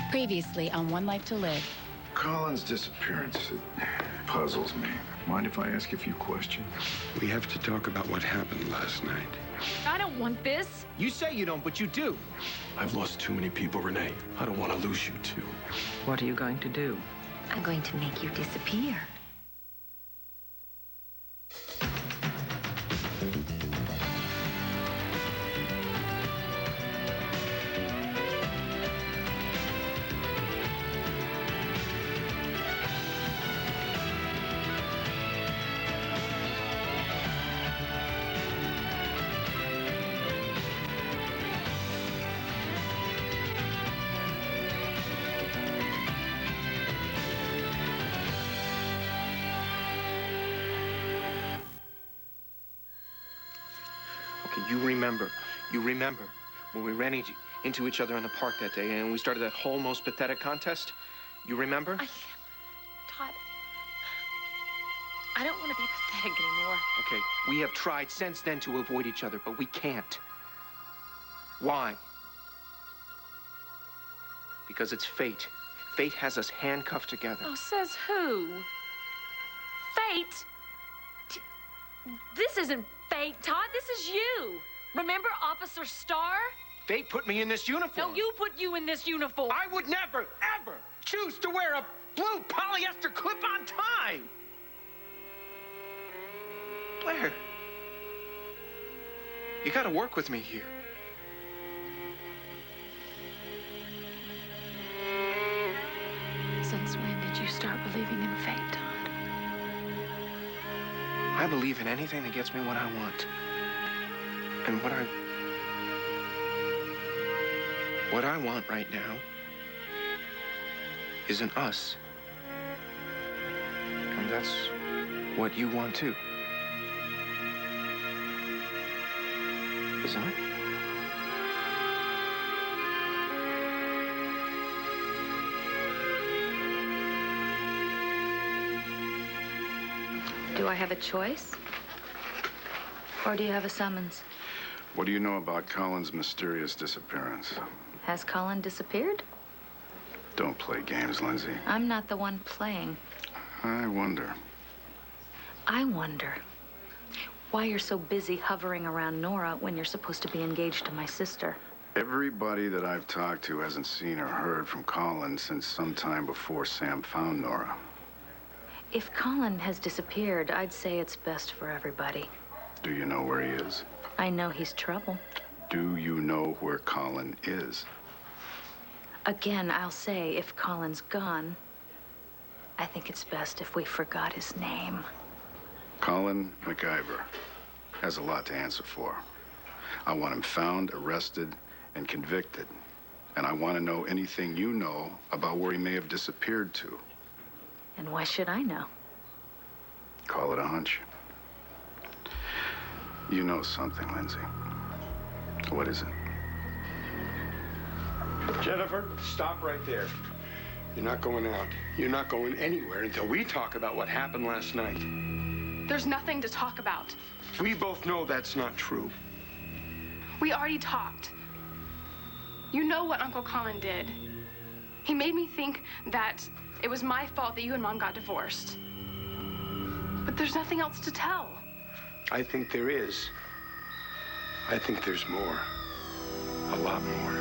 Previously on One Life to Live. Colin's disappearance, it puzzles me. Mind if I ask a few questions? We have to talk about what happened last night. I don't want this. You say you don't, but you do. I've lost too many people, Renee. I don't want to lose you, too. What are you going to do? I'm going to make you disappear. Okay, you remember when we ran into each other in the park that day and we started that whole most pathetic contest? You remember? Todd, I don't want to be pathetic anymore. Okay, we have tried since then to avoid each other, but we can't. Why? Because it's fate. Fate has us handcuffed together. Oh, says who? Fate? This isn't fate, Todd. This is you. Remember Officer Starr? Fate put me in this uniform. No, you put you in this uniform. I would never, ever choose to wear a blue polyester clip-on tie. Blair, you gotta work with me here. Since when did you start believing in fate, Todd? I believe in anything that gets me what I want. And what I want right now isn't us. And that's what you want too. Isn't it? Do I have a choice? Or do you have a summons? What do you know about Colin's mysterious disappearance? Has Colin disappeared? Don't play games, Lindsay. I'm not the one playing. I wonder. I wonder why you're so busy hovering around Nora when you're supposed to be engaged to my sister. Everybody that I've talked to hasn't seen or heard from Colin since sometime before Sam found Nora. If Colin has disappeared, I'd say it's best for everybody. Do you know where he is? I know he's trouble. Do you know where Colin is? Again, I'll say if Colin's gone, I think it's best if we forgot his name. Colin MacIver has a lot to answer for. I want him found, arrested, and convicted. And I want to know anything you know about where he may have disappeared to. And why should I know? Call it a hunch. You know something, Lindsay. What is it? Jennifer, stop right there. You're not going out. You're not going anywhere until we talk about what happened last night. There's nothing to talk about. We both know that's not true. We already talked. You know what Uncle Colin did. He made me think that it was my fault that you and Mom got divorced. But there's nothing else to tell. I think there is. I think there's more. A lot more.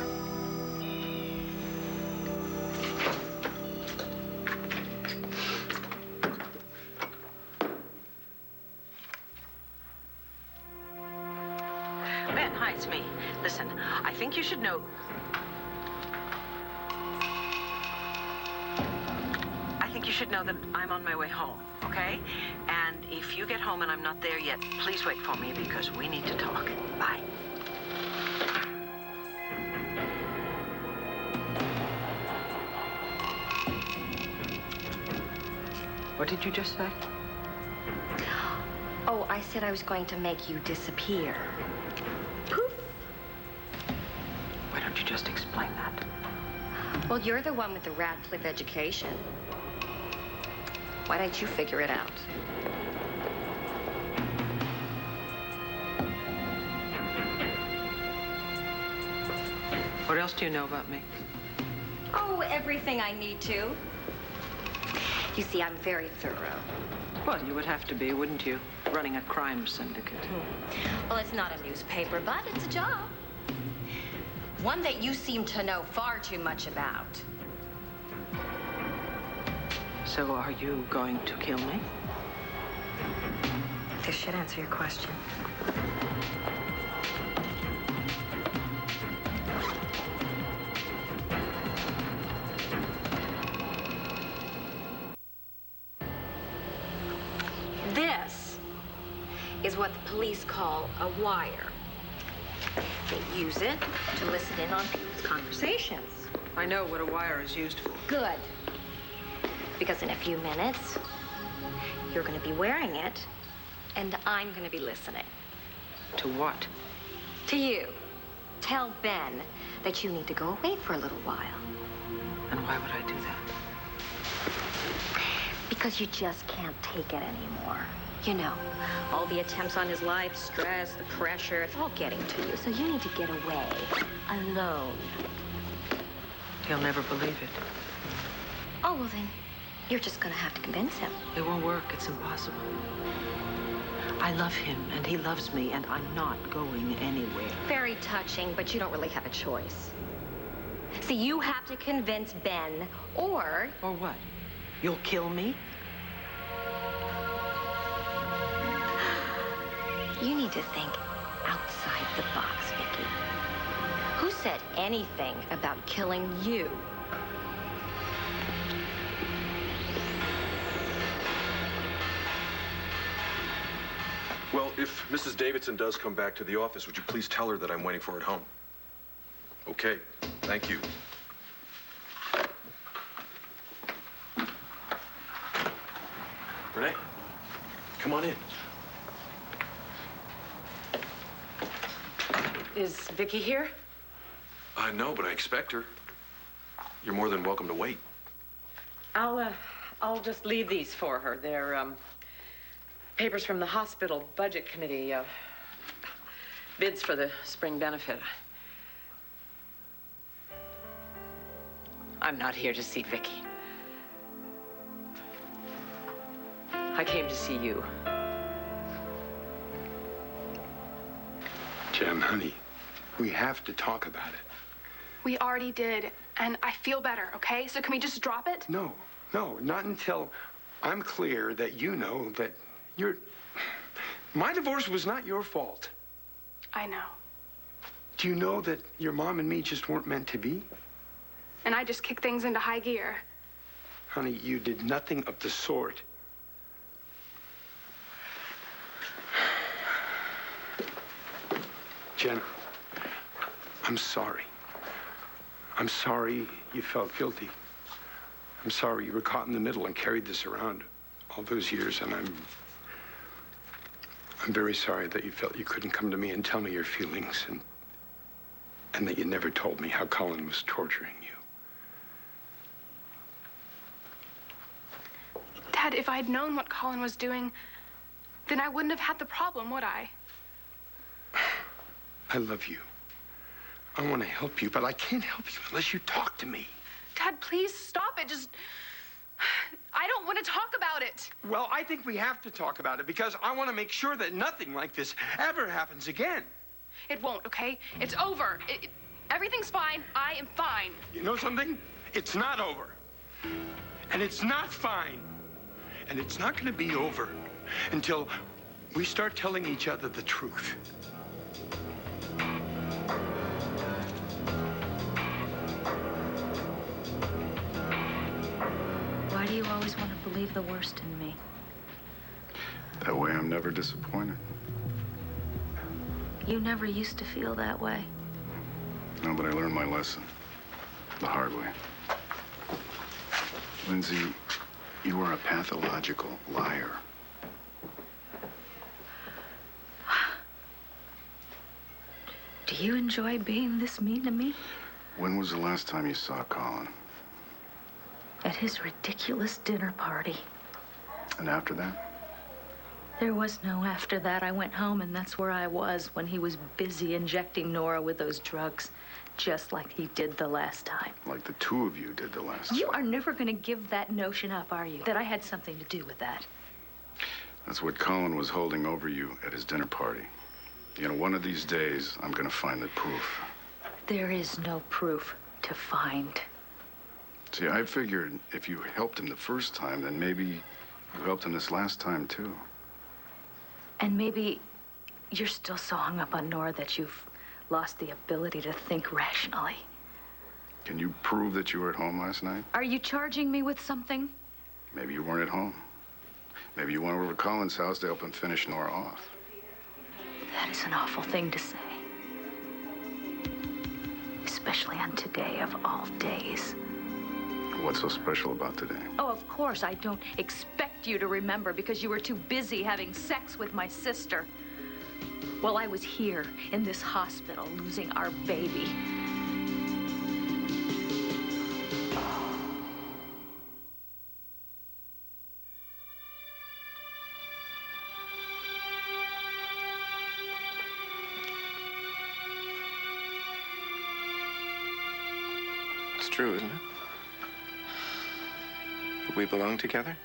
Ben, hi, it's me. Listen, I think you should know... I think you should know that I'm on my way home, okay? And if you get home and I'm not there yet, please wait for me because we need to talk. Bye. What did you just say? Oh, I said I was going to make you disappear. Poof. Why don't you just explain that? Well, you're the one with the Radcliffe education. Why don't you figure it out? What else do you know about me? Oh, everything I need to. You see, I'm very thorough. Well, you would have to be, wouldn't you? Running a crime syndicate. Well, it's not a newspaper, but it's a job. One that you seem to know far too much about. So are you going to kill me? This should answer your question. This is what the police call a wire. They use it to listen in on people's conversations. I know what a wire is used for. Good. Because in a few minutes, you're going to be wearing it, and I'm going to be listening. To what? To you. Tell Ben that you need to go away for a little while. And why would I do that? Because you just can't take it anymore. You know, all the attempts on his life, stress, the pressure, it's all getting to you. So you need to get away, alone. He'll never believe it. Oh, well then, you're just gonna have to convince him. It won't work. It's impossible. I love him, and he loves me, and I'm not going anywhere. Very touching, but you don't really have a choice. See, you have to convince Ben, or... Or what? You'll kill me? You need to think outside the box, Vicky. Who said anything about killing you? Well, if Mrs. Davidson does come back to the office, would you please tell her that I'm waiting for her at home? Okay, thank you. Renee, come on in. Is Vicky here? No, but I expect her. You're more than welcome to wait. I'll just leave these for her. They're, papers from the hospital budget committee, bids for the spring benefit. I'm not here to see Vicky. I came to see you. Jen, honey, we have to talk about it. We already did, and I feel better, okay? So can we just drop it? No, not until I'm clear that you know that my divorce was not your fault. I know. Do you know that your mom and me just weren't meant to be? And I just kicked things into high gear. Honey, you did nothing of the sort. Jen, I'm sorry. I'm sorry you felt guilty. I'm sorry you were caught in the middle and carried this around all those years, and I'm very sorry that you felt you couldn't come to me and tell me your feelings, and that you never told me how Colin was torturing you. Dad, if I'd known what Colin was doing, then I wouldn't have had the problem, would I? I love you. I want to help you, but I can't help you unless you talk to me. Dad, please stop it. I don't want to talk about it. Well, I think we have to talk about it because I want to make sure that nothing like this ever happens again. It won't, okay? It's over. Everything's fine. I am fine. You know something? It's not over. And it's not fine. And it's not going to be over until we start telling each other the truth. Why do you always want to believe the worst in me? That way I'm never disappointed. You never used to feel that way. No, but I learned my lesson the hard way. Lindsay, you are a pathological liar. Do you enjoy being this mean to me? When was the last time you saw Colin? At his ridiculous dinner party. And after that? There was no after that. I went home, and that's where I was when he was busy injecting Nora with those drugs. just like he did the last time. Like the two of you did the last time. You are never going to give that notion up, are you? That I had something to do with that. That's what Colin was holding over you at his dinner party. You know, one of these days, I'm gonna find the proof. There is no proof to find. See, I figured if you helped him the first time, then maybe you helped him this last time, too. And maybe you're still so hung up on Nora that you've lost the ability to think rationally. Can you prove that you were at home last night? Are you charging me with something? Maybe you weren't at home. Maybe you went over to Colin's house to help him finish Nora off. That is an awful thing to say. Especially on today of all days. What's so special about today? Oh, of course, I don't expect you to remember because you were too busy having sex with my sister. While I was here in this hospital losing our baby. It's true, isn't it? We belong together?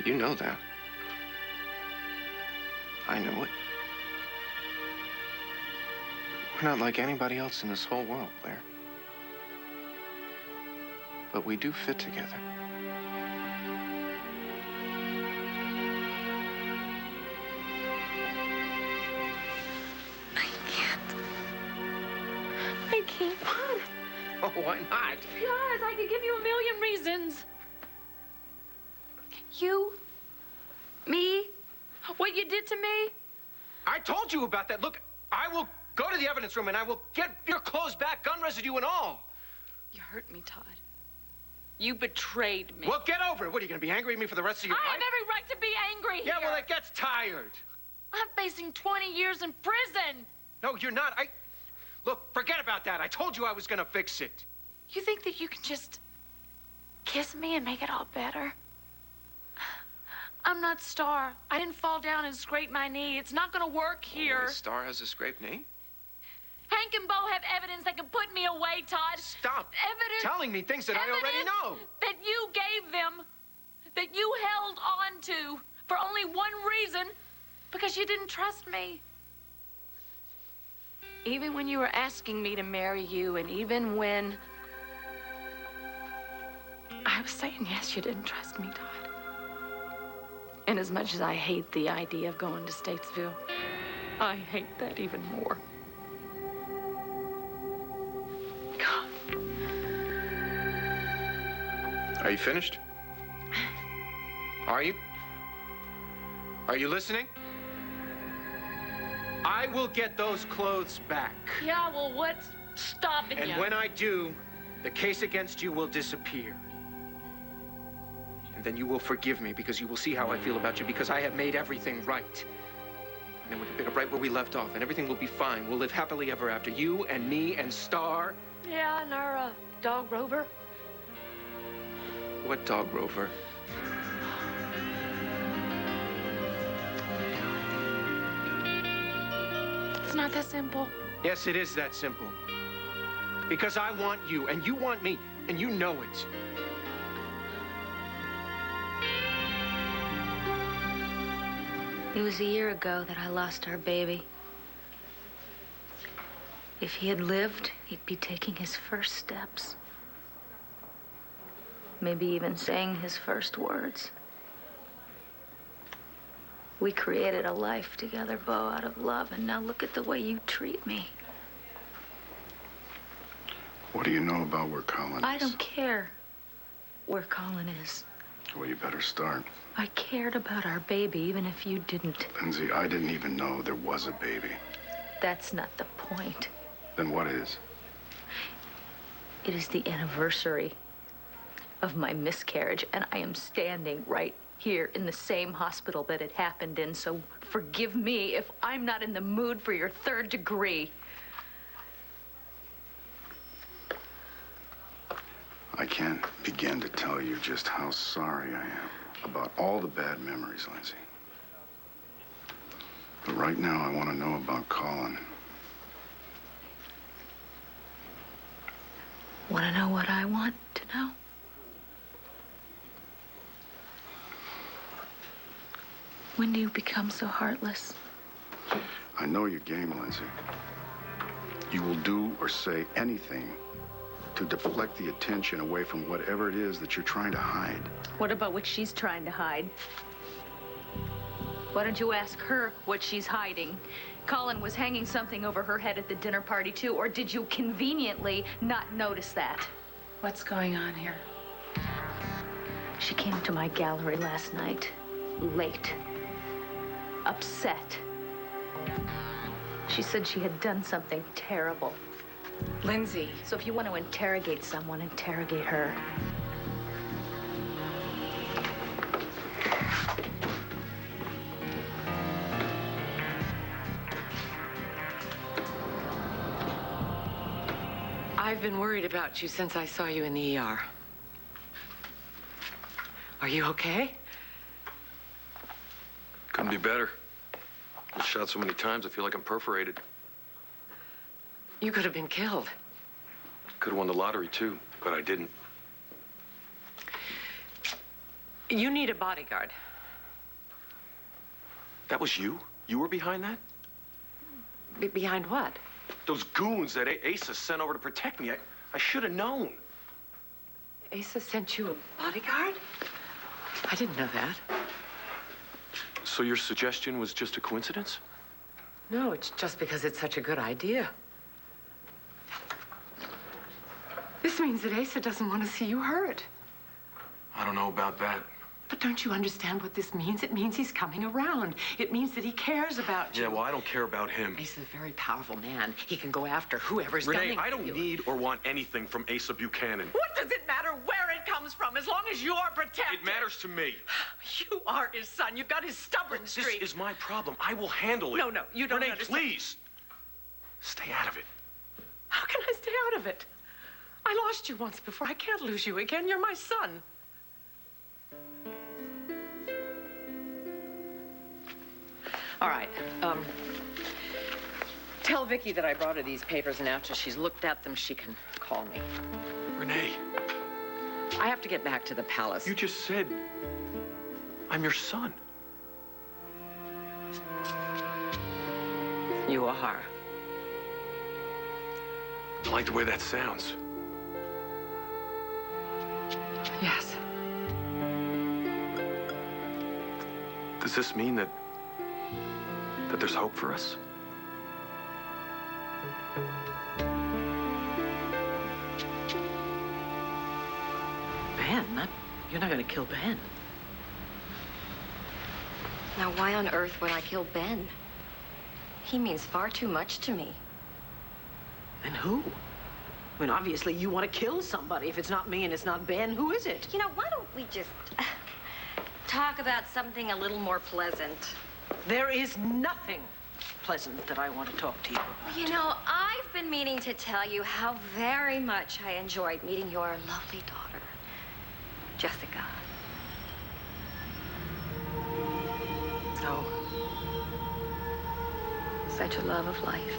You know that. I know it. We're not like anybody else in this whole world, Blair. But we do fit together. I can't. Oh, why not? Because I could give you a million reasons. You, me, what you did to me. I told you about that. Look, I will go to the evidence room and I will get your clothes back, gun residue and all. You hurt me, Todd. You betrayed me. Well, get over it. What, are you going to be angry at me for the rest of your I life? have every right to be angry Yeah, here. well, it gets tired. I'm facing 20 years in prison. No, you're not. Look, forget about that. I told you I was going to fix it. You think that you can just kiss me and make it all better? I'm not Star. I didn't fall down and scrape my knee. It's not going to work here. Oh, Star has a scraped knee? Hank and Bo have evidence that can put me away, Todd. Stop Evidence telling me things that I already know. That you gave them, that you held on to for only one reason, because you didn't trust me. Even when you were asking me to marry you, and even when I was saying yes, you didn't trust me, Todd. And as much as I hate the idea of going to Statesville, I hate that even more. God. Are you finished? Are you? Are you listening? I will get those clothes back. Yeah, well, what's stopping you? And when I do, the case against you will disappear. And then you will forgive me because you will see how I feel about you because I have made everything right. And then we can pick up right where we left off and everything will be fine. We'll live happily ever after. You and me and Star. Yeah, and our dog Rover. What dog, Rover? It's not that simple. Yes, it is that simple. Because I want you, and you want me, and you know it. It was a year ago that I lost our baby. If he had lived, he'd be taking his first steps. Maybe even saying his first words. We created a life together, Bo, out of love, and now look at the way you treat me. What do you know about where Colin is? I don't care where Colin is. Well, you better start. I cared about our baby, even if you didn't. Lindsay, I didn't even know there was a baby. That's not the point. Then what is? It is the anniversary of my miscarriage, and I am standing right here in the same hospital that it happened in, so forgive me if I'm not in the mood for your third degree. I can't begin to tell you just how sorry I am about all the bad memories, Lindsay. But right now, I want to know about Colin. Want to know what I want to know? When do you become so heartless? I know your game, Lindsay. You will do or say anything to deflect the attention away from whatever it is that you're trying to hide. What about what she's trying to hide? Why don't you ask her what she's hiding? Colin was hanging something over her head at the dinner party, too, or did you conveniently not notice that? What's going on here? She came to my gallery last night, late, upset. She said she had done something terrible. Lindsay. So if you want to interrogate someone, interrogate her. I've been worried about you since I saw you in the ER. Are you okay? Couldn't be better. Been shot so many times, I feel like I'm perforated. You could have been killed. Could have won the lottery, too, but I didn't. You need a bodyguard. That was you? You were behind that? Behind what? Those goons that Asa sent over to protect me. I should have known. Asa sent you a bodyguard? I didn't know that. So your suggestion was just a coincidence? No, it's just because it's such a good idea. This means that Asa doesn't want to see you hurt. I don't know about that. But don't you understand what this means? It means he's coming around. It means that he cares about you. Yeah, well, I don't care about him. Asa's a very powerful man. He can go after whoever's Renee, gunning I don't for you. need or want anything from Asa Buchanan. What does it matter where it comes from, as long as you are protected? It matters to me. You are his son. You've got his stubborn streak. This is my problem. I will handle it. No, you don't Renee, understand. please. Stay out of it. How can I stay out of it? I lost you once before. I can't lose you again. You're my son. All right. Tell Vicky that I brought her these papers, and after she's looked at them, she can call me. Renee. I have to get back to the palace. You just said I'm your son. You are. I like the way that sounds. Yes. Does this mean that there's hope for us? Ben? You're not going to kill Ben. Now, why on earth would I kill Ben? He means far too much to me. And who? I mean, obviously, you want to kill somebody. If it's not me and it's not Ben, who is it? You know, why don't we just talk about something a little more pleasant? There is nothing pleasant that I want to talk to you about. You know, I've been meaning to tell you how very much I enjoyed meeting your lovely daughter, Jessica. Oh. Such a love of life.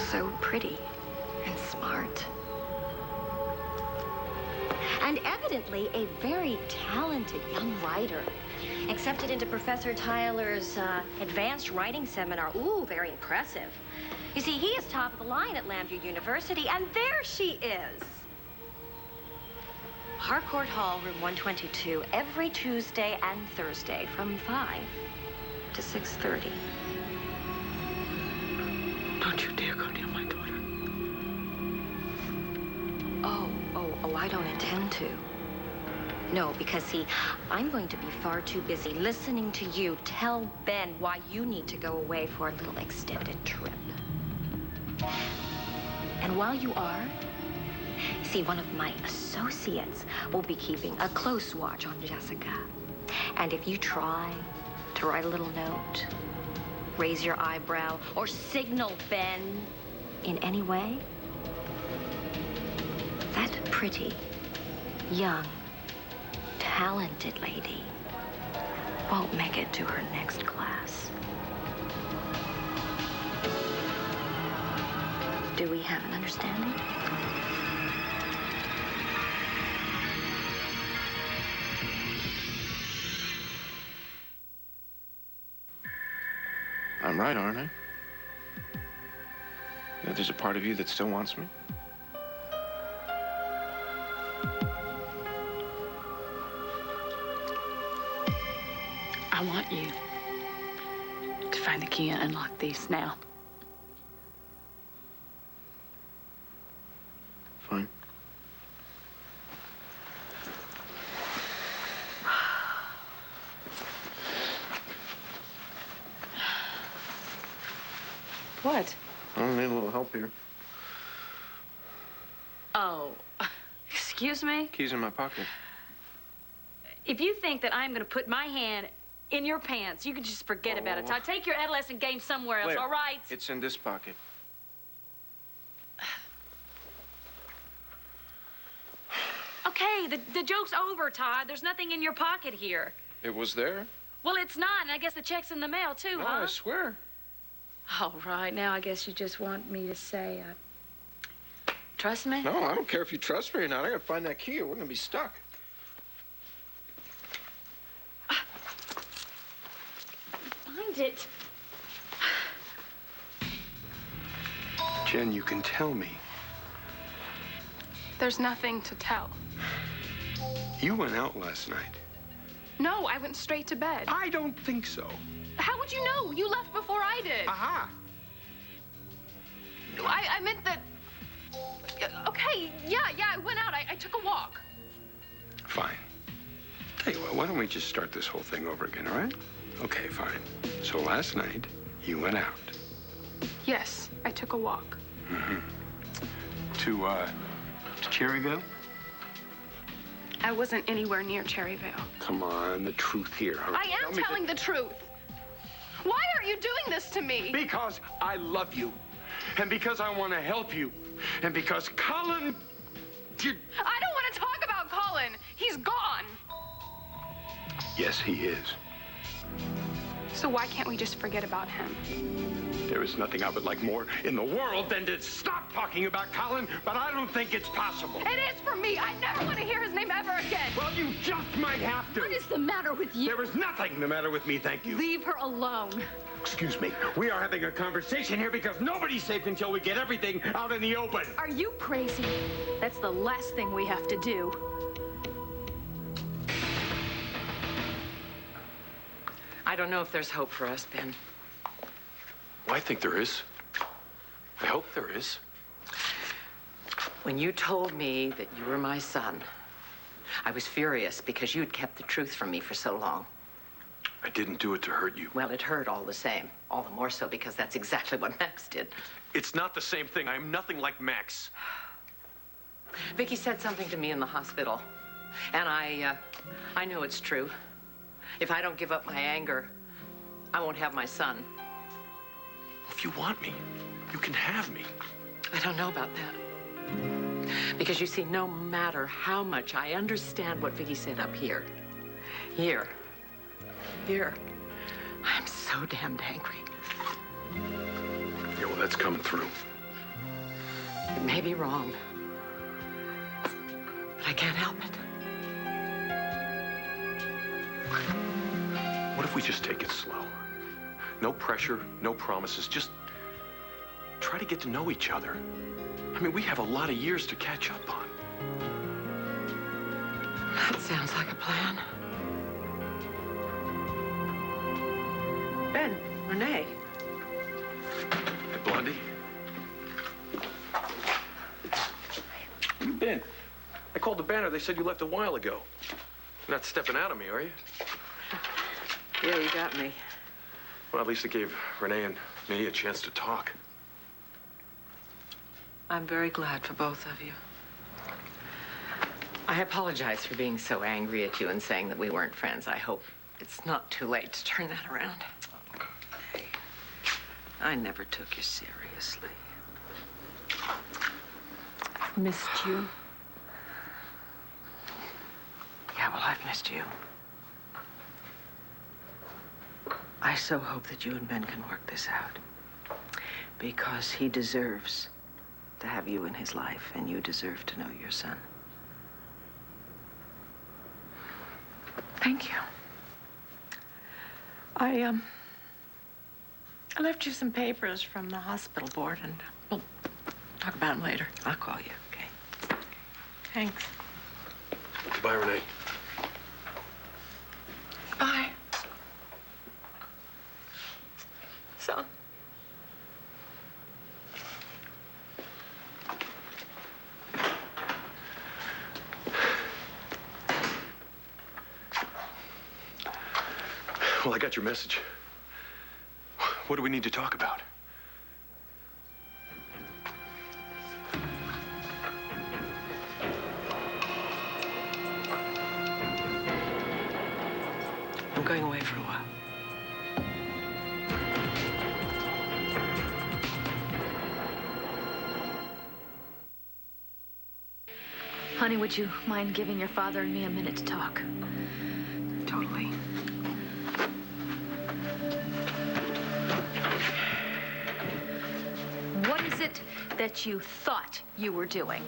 So pretty and smart. And evidently a very talented young writer. Accepted into Professor Tyler's advanced writing seminar. Ooh, very impressive. You see, he is top of the line at Lambda University, and there she is. Harcourt Hall, room 122, every Tuesday and Thursday from 5 to 6:30. Don't you dare go near my daughter. Oh, I don't intend to. No, because see, I'm going to be far too busy listening to you tell Ben why you need to go away for a little extended trip. And while you are, see, one of my associates will be keeping a close watch on Jessica. And if you try to write a little note, raise your eyebrow, or signal Ben in any way, that pretty, young, talented lady won't make it to her next class. Do we have an understanding? I'm right, aren't I? You know, there's a part of you that still wants me. I want you to find the key and unlock these now. Fine. What? I need a little help here. Oh, excuse me? Keys in my pocket. If you think that I'm going to put my hand in your pants, you can just forget about it, Todd. Take your adolescent game somewhere else, Where? all right? It's in this pocket. Okay, the joke's over, Todd. There's nothing in your pocket here. It was there? Well, it's not, and I guess the check's in the mail, too, No, huh? I swear. All right, now I guess you just want me to say, trust me? No, I don't care if you trust me or not. I gotta find that key or we're gonna be stuck. Find it. Jen, you can tell me. There's nothing to tell. You went out last night. No, I went straight to bed. I don't think so. How would you know? You left before I did. Aha! I meant that... Okay, yeah, I went out. I took a walk. Fine. Tell you what, why don't we just start this whole thing over again, all right? Okay, fine. So last night, you went out. Yes, I took a walk. Mm-hmm. To Cherryville? I wasn't anywhere near Cherryvale. Come on, the truth here. All right? I am telling the truth. Why are you doing this to me? Because I love you. And because I want to help you. And because Colin... I don't want to talk about Colin. He's gone. Yes, he is. So why can't we just forget about him? There is nothing I would like more in the world than to stop talking about Colin, but I don't think it's possible. It is for me. I never want to hear his name ever again. Well, you just might have to. What is the matter with you? There is nothing the matter with me, thank you. Leave her alone. Excuse me. We are having a conversation here because nobody's safe until we get everything out in the open. Are you crazy? That's the last thing we have to do. I don't know if there's hope for us, Ben. Well, I think there is. I hope there is. When you told me that you were my son, I was furious because you'd kept the truth from me for so long. I didn't do it to hurt you. Well, it hurt all the same. All the more so because that's exactly what Max did. It's not the same thing. I am nothing like Max. Vicky said something to me in the hospital, and I know it's true. If I don't give up my anger, I won't have my son. If you want me, you can have me. I don't know about that. Because you see, no matter how much I understand what Vicky said up here, here, I'm so damned angry. Yeah, well, that's coming through. It may be wrong, but I can't help it. What if we just take it slow? No pressure, no promises, just try to get to know each other. I mean, we have a lot of years to catch up on. That sounds like a plan. Ben, Renee. Hey, Blondie. Where you been? I called the banner. They said you left a while ago. You're not stepping out on me, are you? Yeah, you got me. Well, at least it gave Renee and me a chance to talk. I'm very glad for both of you. I apologize for being so angry at you and saying that we weren't friends. I hope it's not too late to turn that around. Hey, I never took you seriously. I've missed you. Yeah, well, I've missed you. I so hope that you and Ben can work this out. Because he deserves to have you in his life, and you deserve to know your son. Thank you. I left you some papers from the hospital board, and we'll talk about them later. I'll call you, okay? Thanks. Bye, Renee. Bye. So. Well, I got your message. What do we need to talk about? I'm going away for a while. Honey, would you mind giving your father and me a minute to talk? Totally. What is it that you thought you were doing?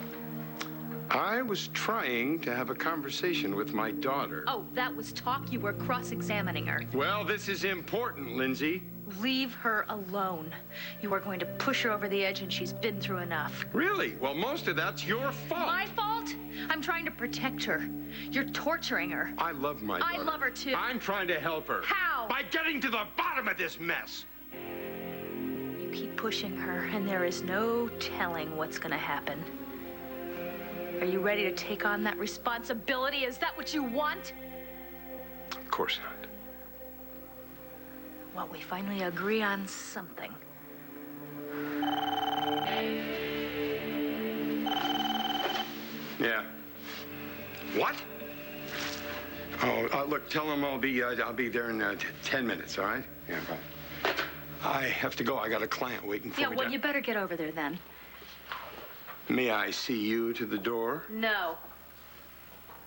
I was trying to have a conversation with my daughter. Oh, that was talk? You were cross-examining her. Well, this is important, Lindsay. Leave her alone. You are going to push her over the edge, and she's been through enough. Really? Well, most of that's your fault. My fault? I'm trying to protect her. You're torturing her. I love my daughter. I love her, too. I'm trying to help her. How? By getting to the bottom of this mess. You keep pushing her, and there is no telling what's going to happen. Are you ready to take on that responsibility? Is that what you want? Of course not. Well, we finally agree on something. Yeah. What? Oh, look, tell him I'll be there in 10 minutes, all right? Yeah, bye. I have to go. I got a client waiting for me. Yeah, well, you better get over there then. May I see you to the door? No.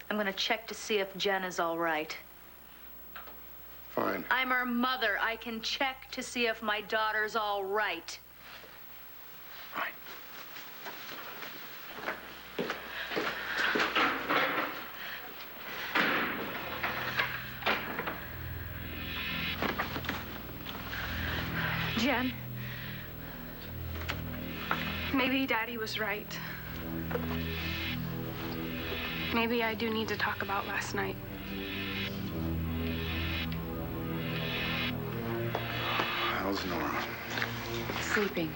I'm going to check to see if Jen is all right. Fine. I'm her mother. I can check to see if my daughter's all right. Fine. Jen. Maybe Daddy was right. Maybe I do need to talk about last night. How's Nora? Sleeping.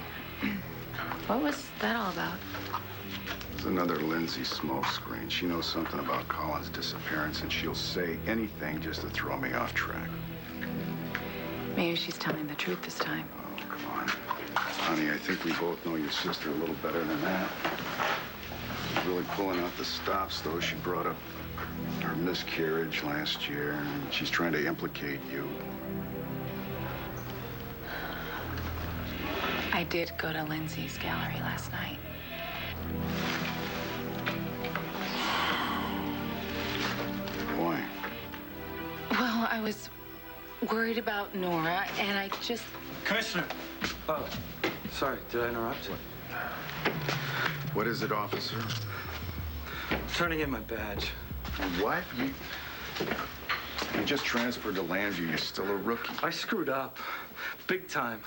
What was that all about? It's another Lindsay smokescreen. She knows something about Colin's disappearance, and she'll say anything just to throw me off track. Maybe she's telling the truth this time. Oh, come on. Honey, I think we both know your sister a little better than that. She's really pulling out the stops, though. She brought up her miscarriage last year, and she's trying to implicate you. I did go to Lindsay's gallery last night. Why? Well, I was worried about Nora, and I just... Commissioner! Oh, sorry, did I interrupt? What is it, officer? Turning in my badge. What? You just transferred to Landview. You're still a rookie. I screwed up. Big time.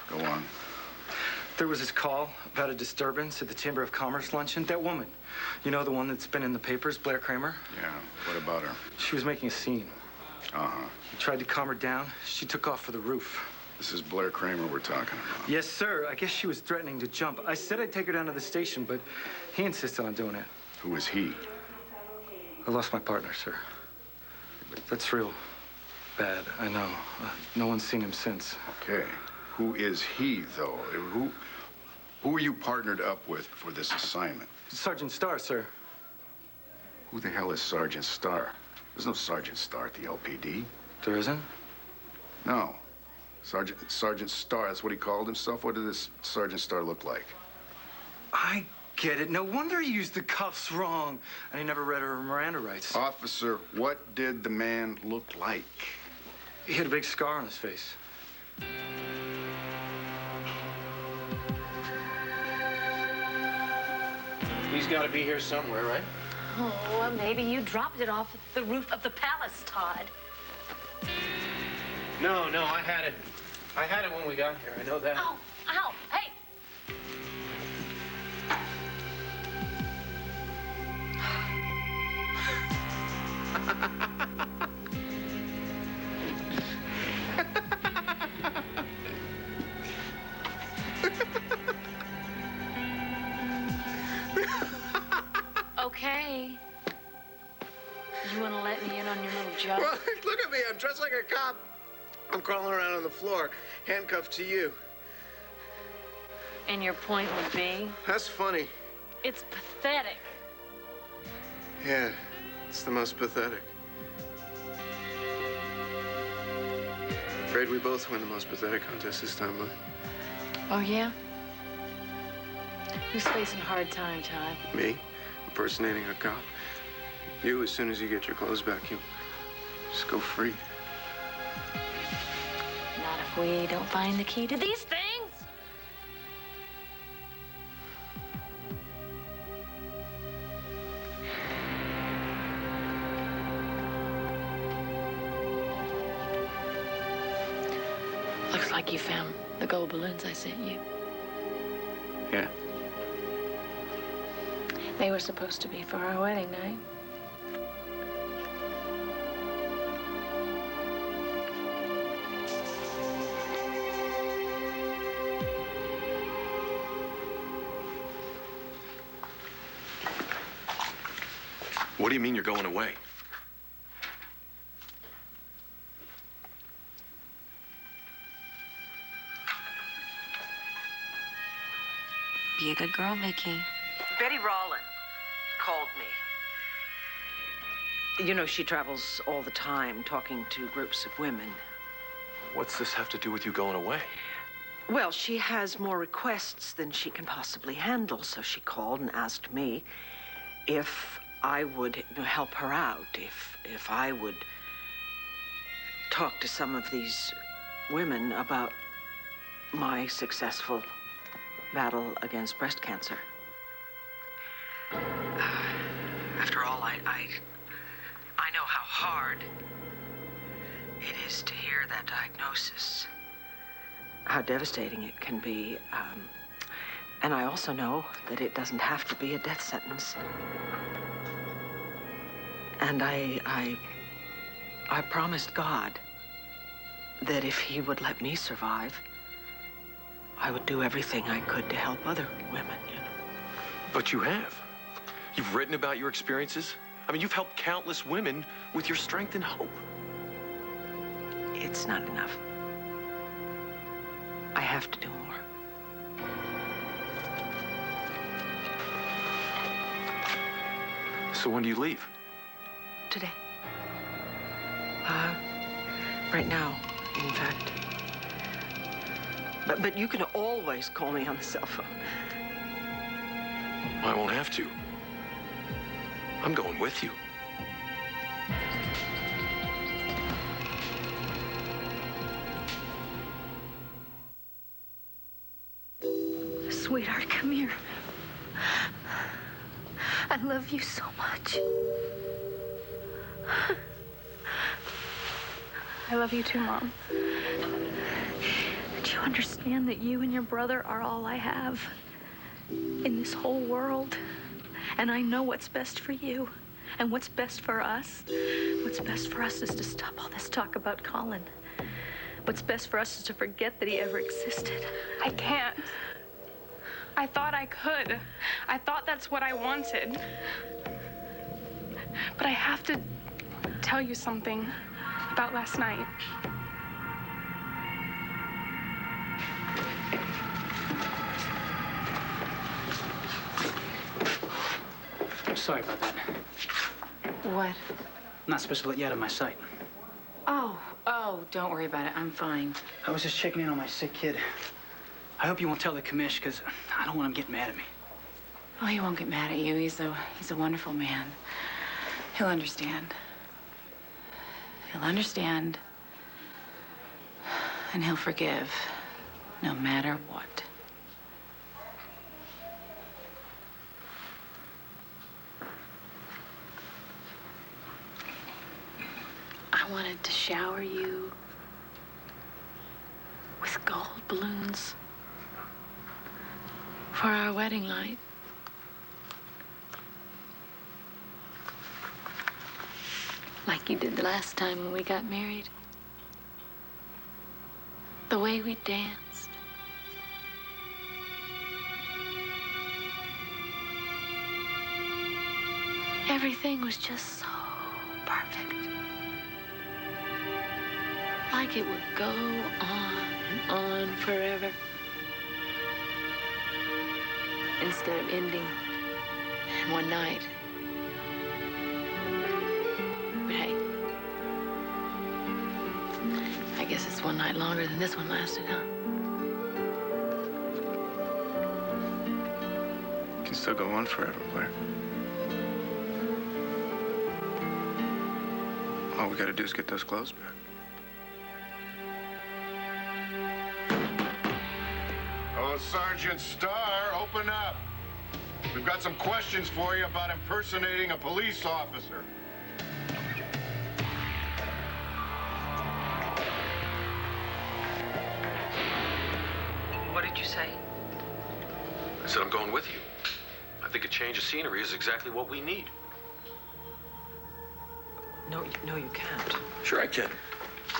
Go on. There was this call about a disturbance at the Chamber of Commerce luncheon. That woman, you know, the one that's been in the papers, Blair Kramer? Yeah, what about her? She was making a scene. Uh-huh. I tried to calm her down. She took off for the roof. This is Blair Kramer we're talking about. Yes, sir. I guess she was threatening to jump. I said I'd take her down to the station, but he insisted on doing it. Who is he? I lost my partner, sir. That's real bad, I know. No one's seen him since. Okay. Who is he, though? Who are you partnered up with for this assignment? Sergeant Starr, sir. Who the hell is Sergeant Starr? There's no Sergeant Starr at the LPD. There isn't? No. Sergeant Starr, that's what he called himself? What did this Sergeant Starr look like? I get it. No wonder he used the cuffs wrong. And he never read her Miranda rights. Officer, what did the man look like? He had a big scar on his face. He's got to be here somewhere, right? Oh, well, maybe you dropped it off the roof of the palace, Todd. No, I had it I had it when we got here. I know that. Ow! Ow! Hey! Okay. You want to let me in on your little joke? Well, look at me. I'm dressed like a cop. I'm crawling around on the floor, handcuffed to you. And your point would be? That's funny. It's pathetic. Yeah, it's the most pathetic. Afraid we both win the most pathetic contest this time, huh? Oh, yeah? Who's facing a hard time, Todd? Me, impersonating a cop. You, as soon as you get your clothes back, you just go free. Not if we don't find the key to these things. Looks like you found the gold balloons I sent you. Yeah. They were supposed to be for our wedding night. What do you mean you're going away? Be a good girl, Vicky. Betty Rollin called me. You know, she travels all the time talking to groups of women. What's this have to do with you going away? Well, she has more requests than she can possibly handle, so she called and asked me if I would help her out, if I would talk to some of these women about my successful battle against breast cancer. After all, I know how hard it is to hear that diagnosis, how devastating it can be, and I also know that it doesn't have to be a death sentence. And I promised God that if he would let me survive, I would do everything I could to help other women, you know. But you have. You've written about your experiences. I mean, you've helped countless women with your strength and hope. It's not enough. I have to do more. So when do you leave? Today. Right now, in fact. But you can always call me on the cell phone. I won't have to. I'm going with you. Sweetheart, come here. I love you so much. I love you too, Mom. Do you understand that you and your brother are all I have in this whole world? And I know what's best for you and what's best for us. What's best for us is to stop all this talk about Colin. What's best for us is to forget that he ever existed. I can't. I thought I could. I thought that's what I wanted. But I have to tell you something about last night. I'm sorry about that. What? I'm not supposed to let you out of my sight. Oh, don't worry about it. I'm fine. I was just checking in on my sick kid. I hope you won't tell the commish, because I don't want him getting mad at me. Oh, he won't get mad at you. He's a wonderful man. He'll understand. He'll understand. And he'll forgive, no matter what. I wanted to shower you with these gold balloons for our wedding light. Like you did the last time when we got married. The way we danced. Everything was just so perfect. Like it would go on and on forever. Instead of ending in one night. But hey, I guess it's one night longer than this one lasted, huh? Can still go on forever, Blair. All we gotta do is get those clothes back. Oh, Sergeant Starr, open up. We've got some questions for you about impersonating a police officer. What did you say? I said I'm going with you. I think a change of scenery is exactly what we need. No, you can't. Sure I can.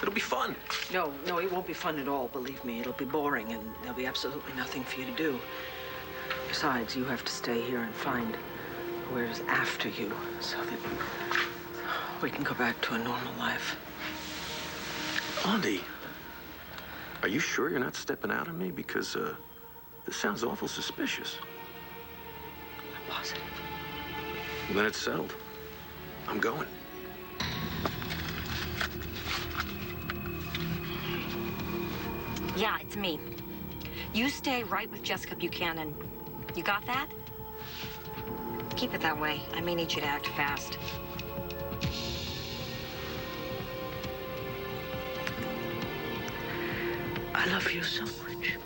It'll be fun. No, it won't be fun at all, believe me. It'll be boring, and there'll be absolutely nothing for you to do. Besides, you have to stay here and find whoever's after you so that we can go back to a normal life. Blondie, are you sure you're not stepping out on me? Because, this sounds awful suspicious. I'm positive. Well, then it's settled. I'm going. Yeah, it's me. You stay right with Jessica Buchanan. You got that? Keep it that way. I may need you to act fast. I love you so much.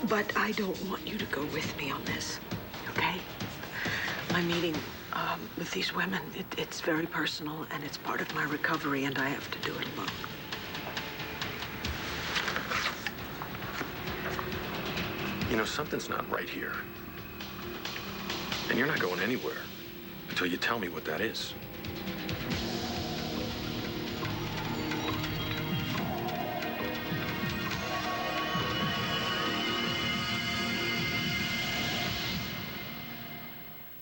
But I don't want you to go with me on this, okay? My meeting with these women, it's very personal, and it's part of my recovery, and I have to do it alone. You know, something's not right here. And you're not going anywhere until you tell me what that is.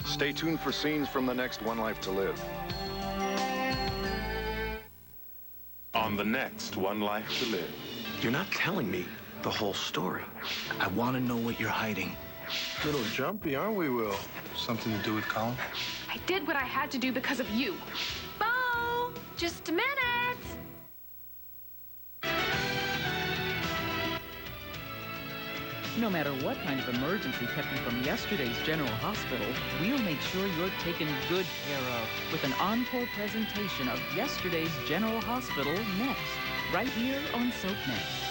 Stay tuned for scenes from the next One Life to Live. On the next One Life to Live. You're not telling me the whole story. I want to know what you're hiding. Little jumpy, aren't we, Will? Something to do with Colin? I did what I had to do because of you. Bo, just a minute. No matter what kind of emergency kept you from yesterday's General Hospital, we'll make sure you're taken good care of with an encore presentation of yesterday's General Hospital next, right here on SoapNet.